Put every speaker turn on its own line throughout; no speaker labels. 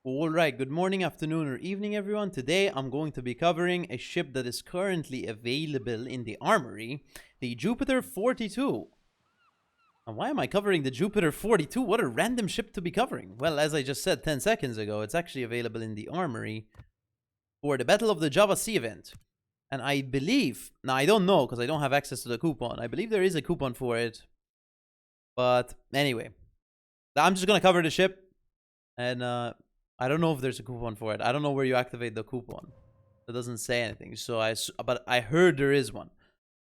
Alright, good morning, afternoon, or evening, everyone. Today I'm going to be covering a ship that is currently available in the armory, the Jupiter 42. Now, why am I covering the Jupiter 42? What a random ship to be covering. Well, as I just said 10 seconds ago, it's actually available in the armory for the Battle of the Java Sea event. And I believe, now I don't know because I don't have access to the coupon. I believe there is a coupon for it. But anyway, I'm just going to cover the ship. And I don't know if there's a coupon for it. I don't know where you activate the coupon. It doesn't say anything. But I heard there is one.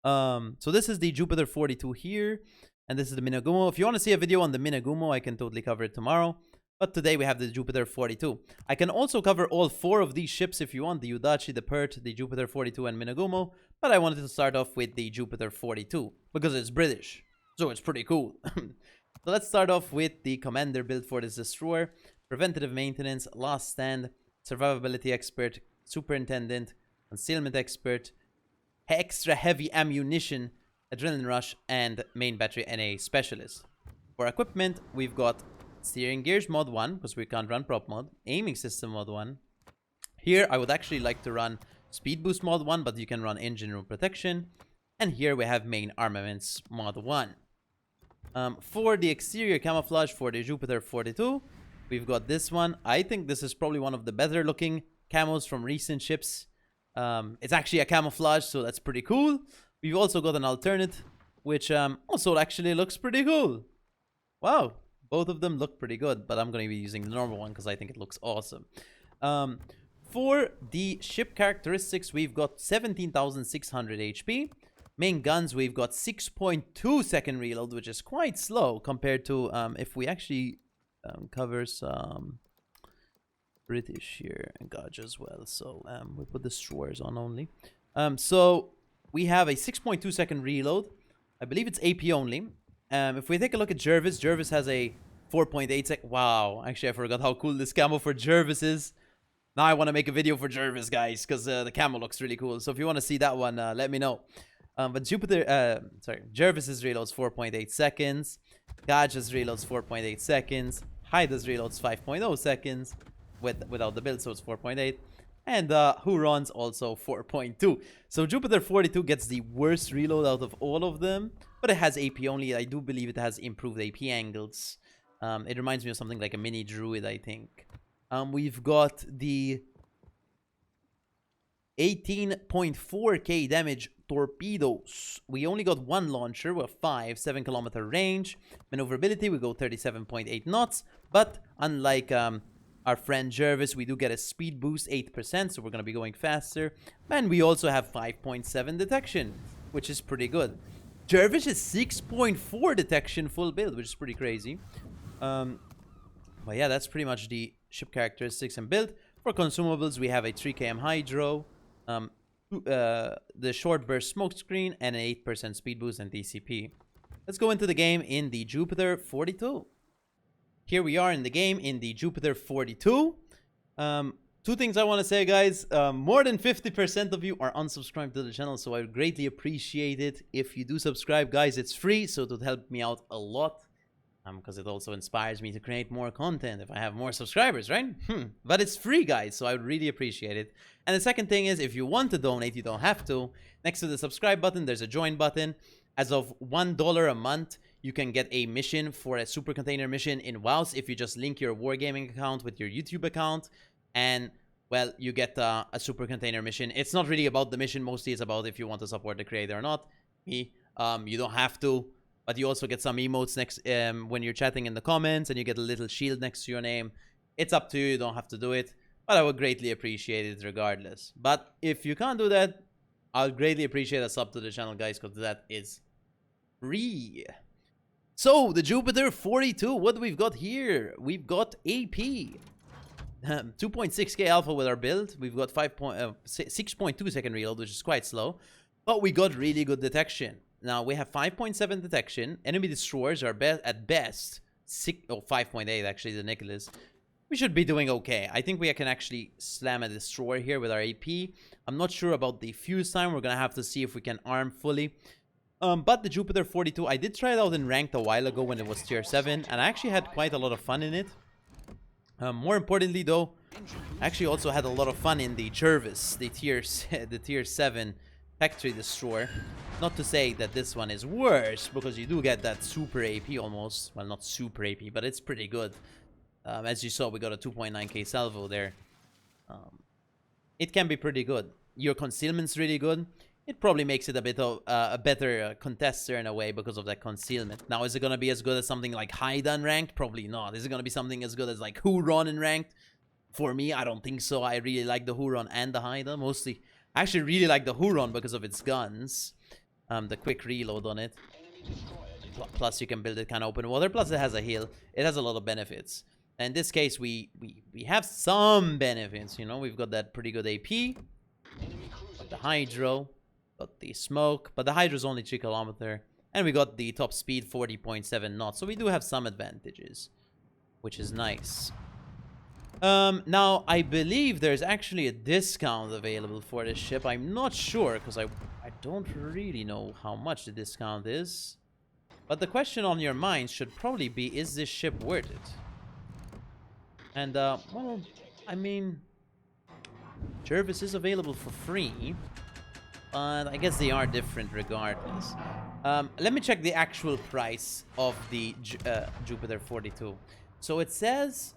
So this is the Jupiter 42 here. And this is the Minagumo. If you want to see a video on the Minagumo, I can totally cover it tomorrow. But today we have the Jupiter 42. I can also cover all 4 of these ships if you want. The Udachi, the Pert, the Jupiter 42, and Minagumo. But I wanted to start off with the Jupiter 42. Because it's British. So it's pretty cool. So let's start off with the commander build for this destroyer. Preventative maintenance, last stand, survivability expert, superintendent, concealment expert, extra heavy ammunition, adrenaline rush, and main battery NA specialist. For equipment, we've got steering gears mod 1, because we can't run prop mod, aiming system mod 1. Here, I would actually like to run speed boost mod 1, but you can run engine room protection. And here we have main armaments mod 1. For the exterior camouflage for the Jupiter 42, we've got this one. I think this is probably one of the better looking camos from recent ships. It's actually a camouflage, so that's pretty cool. We've also got an alternate, which also actually looks pretty cool. Wow, both of them look pretty good, but I'm going to be using the normal one because I think it looks awesome. For the ship characteristics, we've got 17,600 HP. Main guns, we've got 6.2 second reload, which is quite slow compared to if we actually cover some British here and Gauge as well. So we put destroyers on only. So we have a 6.2 second reload. I believe it's AP only. If we take a look at Jervis, Jervis has a 4.8 second. Wow, actually I forgot how cool this camo for Jervis is. Now I want to make a video for Jervis, guys, because the camo looks really cool. So if you want to see that one, let me know. But Jervis's reloads 4.8 seconds. Gauge's reloads 4.8 seconds. Hyda's reloads 5.0 seconds without the build, so it's 4.8. And Huron's also 4.2. So Jupiter 42 gets the worst reload out of all of them, but it has AP only. I do believe it has improved AP angles. It reminds me of something like a mini druid, I think. We've got the 18.4k damage torpedoes. We only got one launcher with 7 kilometer range. Maneuverability, we go 37.8 knots. But unlike our friend Jervis, we do get a speed boost 8%, so we're going to be going faster. And we also have 5.7 detection, which is pretty good. Jervis is 6.4 detection full build, which is pretty crazy. But yeah, that's pretty much the ship characteristics and build. For consumables, we have a 3km hydro, the short burst smokescreen, and an 8% speed boost and DCP. Let's go into the game in the Jupiter 42. Here we are in the game in the Jupiter 42. 2 things I want to say, guys. More than 50% of you are unsubscribed to the channel, so I would greatly appreciate it if you do subscribe, guys. It's free, so it would help me out a lot. Because it also inspires me to create more content if I have more subscribers, right? But it's free, guys, so I would really appreciate it. And the second thing is, if you want to donate, you don't have to. Next to the subscribe button, there's a join button. As of $1 a month, you can get a mission for a super container mission in WoWs if you just link your Wargaming account with your YouTube account. And, well, you get a super container mission. It's not really about the mission. Mostly it's about if you want to support the creator or not. You don't have to. But you also get some emotes next when you're chatting in the comments, and you get a little shield next to your name. It's up to you. You don't have to do it. But I would greatly appreciate it regardless. But if you can't do that, I'll greatly appreciate a sub to the channel, guys, because that is free. So, the Jupiter 42, what do we've got here? We've got AP. 2.6k alpha with our build. We've got 6.2 second reload, which is quite slow. But we got really good detection. Now, we have 5.7 detection. Enemy destroyers are at best 5.8, actually, the Nicholas. We should be doing okay. I think we can actually slam a destroyer here with our AP. I'm not sure about the fuse time. We're going to have to see if we can arm fully. But the Jupiter 42, I did try it out in ranked a while ago when it was tier 7. And I actually had quite a lot of fun in it. More importantly, though, I actually also had a lot of fun in the Jervis, the tier 7 factory destroyer. Not to say that this one is worse, because you do get that super AP almost. Well, not super AP, but it's pretty good. As you saw, we got a 2.9k salvo there. It can be pretty good. Your concealment's really good. It probably makes it a bit of a better contester in a way because of that concealment. Now, is it going to be as good as something like Haida in ranked? Probably not. Is it going to be something as good as like Huron in ranked? For me, I don't think so. I really like the Huron and the Haida. Mostly, I actually really like the Huron because of its guns. The quick reload on it. Plus, you can build it kind of open water. Plus, it has a heal. It has a lot of benefits. In this case, we have some benefits. You know, we've got that pretty good AP. Got the Hydro. Got the smoke, but the Hydra's only 3 kilometers. And we got the top speed, 40.7 knots. So we do have some advantages, which is nice. Now, I believe there's actually a discount available for this ship. I'm not sure, because I don't really know how much the discount is. But the question on your mind should probably be, is this ship worth it? And, well, I mean, Jervis is available for free. But I guess they are different regardless. Let me check the actual price of the Jupiter 42. So it says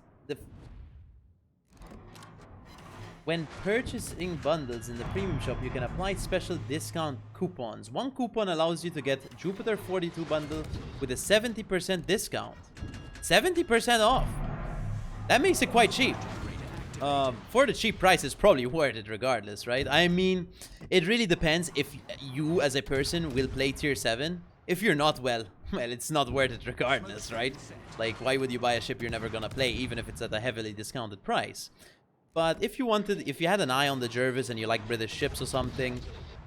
when purchasing bundles in the premium shop, you can apply special discount coupons. One coupon allows you to get Jupiter 42 bundle with a 70% discount. 70% off. That makes it quite cheap. For the cheap price, it's probably worth it regardless, right? I mean, it really depends if you as a person will play tier 7. If you're not, well, it's not worth it regardless, right? Like, why would you buy a ship you're never gonna play, even if it's at a heavily discounted price? But if you had an eye on the Jervis and you like British ships or something,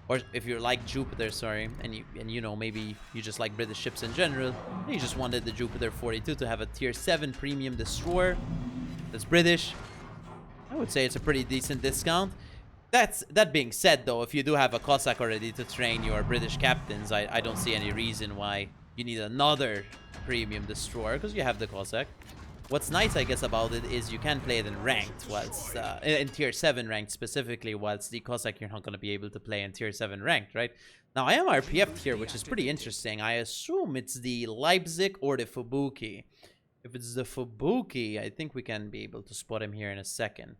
or if you like Jupiter, sorry, and you know, maybe you just like British ships in general, and you just wanted the Jupiter 42 to have a tier 7 premium destroyer that's British, I would say it's a pretty decent discount. That being said, though, if you do have a Cossack already to train your British captains, I don't see any reason why you need another premium destroyer, because you have the Cossack. What's nice, I guess, about it is you can play it in ranked, whilst in tier 7 ranked specifically, whilst the Cossack you're not going to be able to play in tier 7 ranked, right? Now, I am RPF here, which is pretty interesting. I assume it's the Leipzig or the Fubuki. If it's the Fubuki, I think we can be able to spot him here in a second.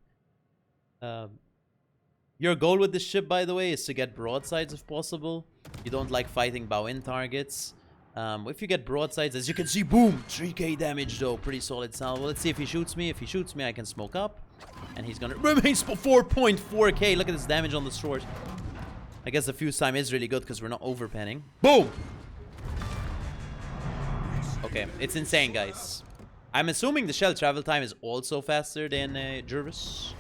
Your goal with this ship, by the way, is to get broadsides if possible. You don't like fighting bow-in targets. If you get broadsides, as you can see, boom! 3k damage, though. Pretty solid salvo. Let's see if he shoots me. If he shoots me, I can smoke up. And he's gonna remain 4.4k. Look at this damage on the stores. I guess the fuse time is really good because we're not overpanning. Boom! Okay, it's insane, guys. I'm assuming the shell travel time is also faster than Jervis.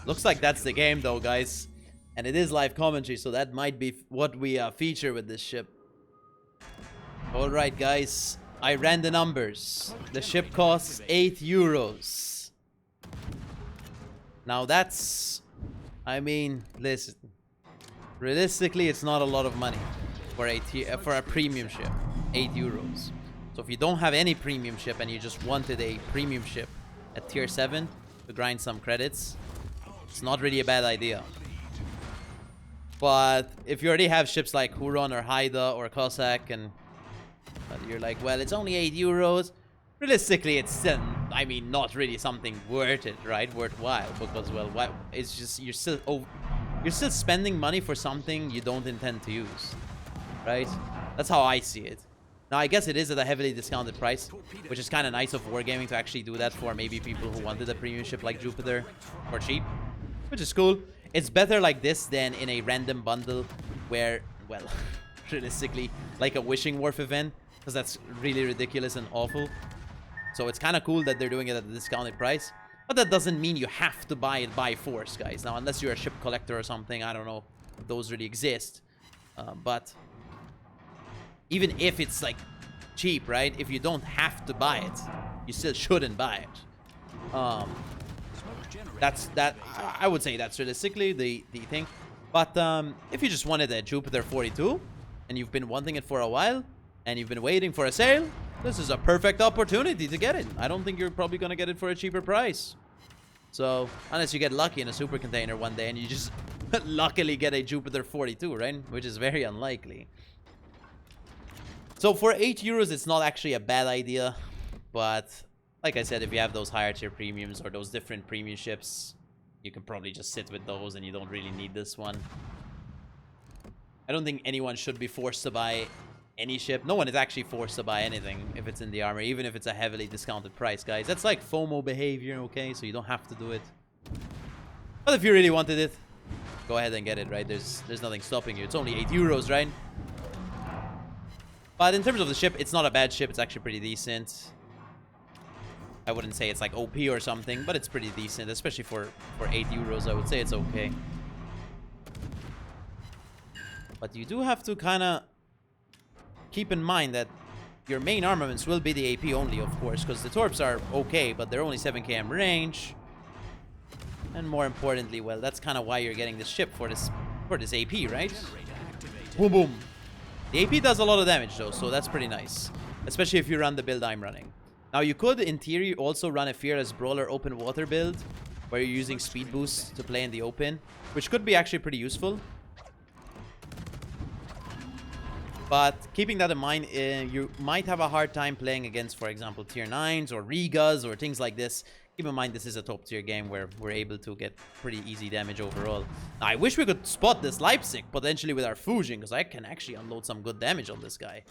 Looks like that's the game, though, guys. And it is live commentary, so that might be what we feature with this ship. Alright, guys. I ran the numbers. The ship costs 8 euros. Now, that's... I mean, listen. Realistically, it's not a lot of money for a premium ship. 8 euros. So if you don't have any premium ship and you just wanted a premium ship at tier 7 to grind some credits, it's not really a bad idea. But if you already have ships like Huron or Haida or Cossack and you're like, well, it's only 8 euros. Realistically, it's still, I mean, not really something worth it, right? Worthwhile, because, well, it's just, you're still spending money for something you don't intend to use, right? That's how I see it. Now, I guess it is at a heavily discounted price, which is kind of nice of Wargaming to actually do that for maybe people who wanted a premium ship like Jupiter for cheap, which is cool. It's better like this than in a random bundle where, well, realistically, like a Wishing Wharf event, because that's really ridiculous and awful. So it's kind of cool that they're doing it at a discounted price, but that doesn't mean you have to buy it by force, guys. Now, unless you're a ship collector or something, I don't know if those really exist, but even if it's like cheap, right? If you don't have to buy it, you still shouldn't buy it. I would say that's realistically the thing. But if you just wanted a Jupiter 42 and you've been wanting it for a while and you've been waiting for a sale, This is a perfect opportunity to get it. I don't think you're probably going to get it for a cheaper price. So, unless you get lucky in a super container one day and you just luckily get a Jupiter 42, right? Which is very unlikely. So, for 8 euros, it's not actually a bad idea. But, like I said, if you have those higher tier premiums or those different premium ships, you can probably just sit with those and you don't really need this one. I don't think anyone should be forced to buy any ship. No one is actually forced to buy anything if it's in the armor, even if it's a heavily discounted price, guys. That's like FOMO behavior, okay? So you don't have to do it. But if you really wanted it, go ahead and get it, right? There's nothing stopping you. It's only 8 euros, right? But in terms of the ship, it's not a bad ship. It's actually pretty decent. I wouldn't say it's like OP or something, but it's pretty decent, especially for 8 euros. I would say it's okay. But you do have to kind of keep in mind that your main armaments will be the AP only, of course, because the torps are okay, but they're only 7 km range. And more importantly, well, that's kind of why you're getting this ship for this AP, right? Boom, boom. The AP does a lot of damage, though, so that's pretty nice. Especially if you run the build I'm running. Now, you could, in theory, also run a Fearless Brawler open water build, where you're using speed boosts to play in the open, which could be actually pretty useful. But keeping that in mind, you might have a hard time playing against, for example, tier 9s or Rigas or things like this. Keep in mind, this is a top tier game where we're able to get pretty easy damage overall. Now, I wish we could spot this Leipzig potentially with our Fusion, because I can actually unload some good damage on this guy.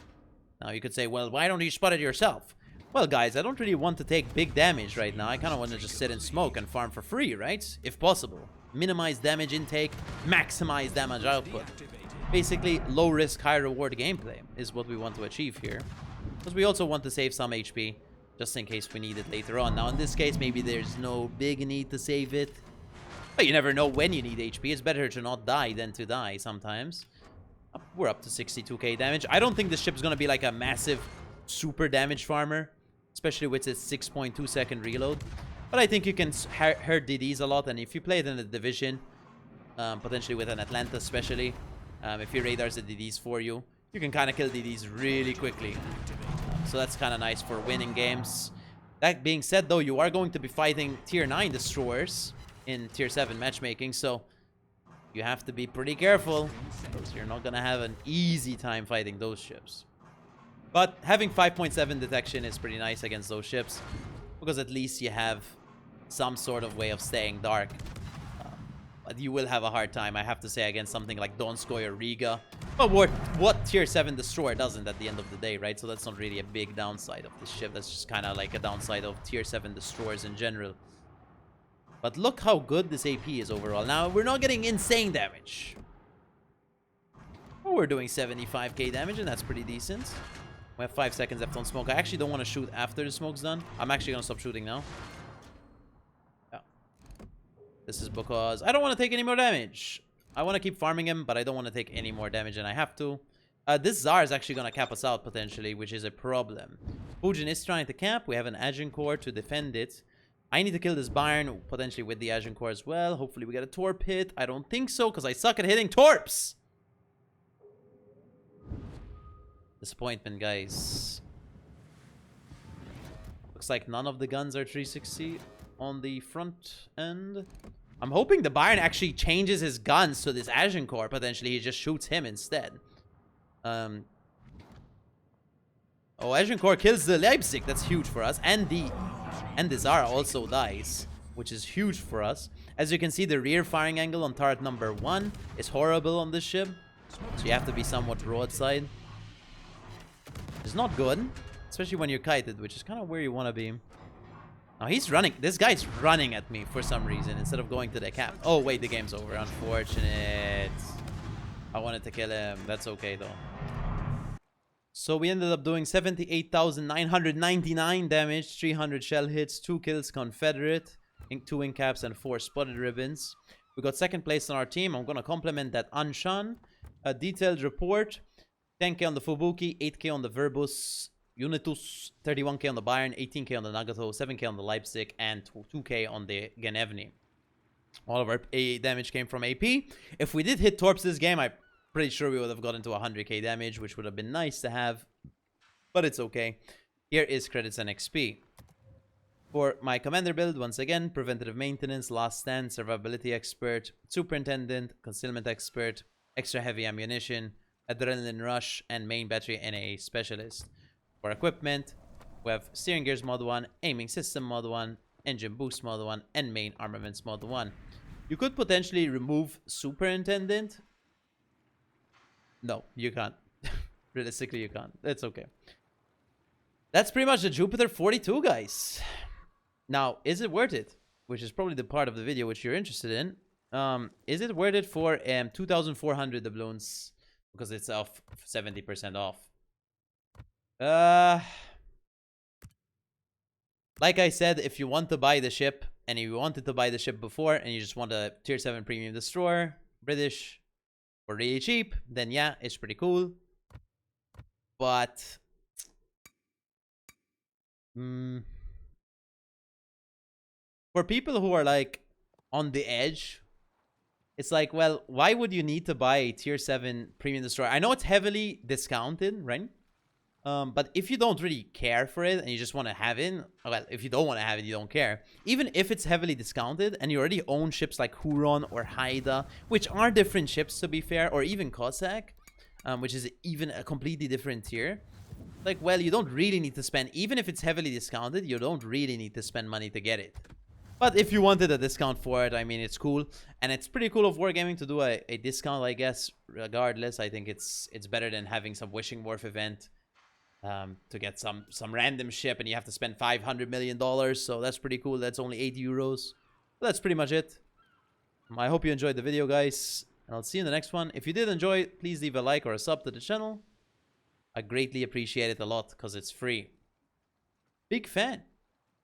Now, you could say, well, why don't you spot it yourself? Well, guys, I don't really want to take big damage right now. I kind of want to just sit and smoke and farm for free, right? If possible. Minimize damage intake, maximize damage output. Basically, low risk, high reward gameplay is what we want to achieve here. Because we also want to save some HP, just in case we need it later on. Now, in this case, maybe there's no big need to save it. But you never know when you need HP. It's better to not die than to die sometimes. We're up to 62k damage. I don't think this ship's going to be like a massive super damage farmer, especially with its 6.2 second reload. But I think you can hurt DDs a lot. And if you play it in a division, potentially with an Atlanta especially, if your radars the DDs for you, you can kind of kill DDs really quickly. So that's kind of nice for winning games. That being said, though, you are going to be fighting tier 9 destroyers in tier 7 matchmaking. So you have to be pretty careful, because you're not going to have an easy time fighting those ships. But having 5.7 detection is pretty nice against those ships, because at least you have some sort of way of staying dark. But you will have a hard time, I have to say, against something like Donskoy or Riga. But what tier 7 destroyer doesn't at the end of the day, right? So that's not really a big downside of this ship. That's just kind of like a downside of tier 7 destroyers in general. But look how good this AP is overall. Now, we're not getting insane damage. But we're doing 75k damage, and that's pretty decent. We have 5 seconds left on smoke. I actually don't want to shoot after the smoke's done. I'm actually going to stop shooting now. Yeah. This is because I don't want to take any more damage. I want to keep farming him, but I don't want to take any more damage than I have to. This Tsar is actually going to cap us out, potentially, which is a problem. Fujin is trying to cap. We have an Agincourt to defend it. I need to kill this Bayern, potentially with the Agincourt as well. Hopefully we get a Torp hit. I don't think so, because I suck at hitting Torps. Disappointment, guys. Looks like none of the guns are 360 on the front end. I'm hoping the Bayern actually changes his guns to this Agincourt. Potentially, he just shoots him instead. Oh, Agincourt kills the Leipzig. That's huge for us. And the Zara also dies, which is huge for us. As you can see, the rear firing angle on turret number 1 is horrible on this ship. So you have to be somewhat broadside. It's not good, especially when you're kited, which is kind of where you want to be. Now he's running. This guy's running at me for some reason instead of going to the cap. Oh, wait, the game's over. Unfortunate. I wanted to kill him. That's okay, though. So we ended up doing 78,999 damage, 300 shell hits, 2 kills Confederate, 2 wing caps, and 4 spotted ribbons. We got second place on our team. I'm going to compliment that Anshan. A detailed report. 10k on the Fubuki, 8k on the Verbus, Unitus, 31k on the Bayern, 18k on the Nagato, 7k on the Leipzig, and 2k on the Genevni. All of our damage came from AP. If we did hit Torps this game, I'm pretty sure we would have gotten to 100k damage, which would have been nice to have. But it's okay. here is credits and XP. For my commander build, once again, preventative maintenance, last stand, survivability expert, superintendent, concealment expert, extra heavy ammunition, adrenaline rush, and main battery NA specialist. For equipment, we have steering gears mod 1, aiming system mod 1, engine boost mod 1, and main armaments mod 1. You could potentially remove superintendent. No, you can't. Realistically, you can't. It's okay. That's pretty much the Jupiter 42, guys. Now, is it worth it? Which is probably the part of the video which you're interested in. Is it worth it for 2,400 doubloons? Because it's off 70% off. Like I said, if you want to buy the ship, and you wanted to buy the ship before, and you just want a tier 7 premium destroyer, British, for really cheap, then yeah, it's pretty cool. But for people who are like on the edge, it's like, well, why would you need to buy a tier 7 premium destroyer? I know it's heavily discounted, right? But if you don't really care for it and you just want to have it, well, if you don't want to have it, you don't care. Even if it's heavily discounted and you already own ships like Huron or Haida, which are different ships to be fair, or even Cossack, which is even a completely different tier. Like, well, you don't really need to spend, even if it's heavily discounted, you don't really need to spend money to get it. But if you wanted a discount for it, I mean, it's cool. And it's pretty cool of Wargaming to do a discount, I guess, regardless. I think it's better than having some Wishing Wharf event to get some random ship and you have to spend $500 million. So that's pretty cool. That's only 80 euros. But that's pretty much it. I hope you enjoyed the video, guys. And I'll see you in the next one. If you did enjoy, please leave a like or a sub to the channel. I greatly appreciate it a lot because it's free. Big fan.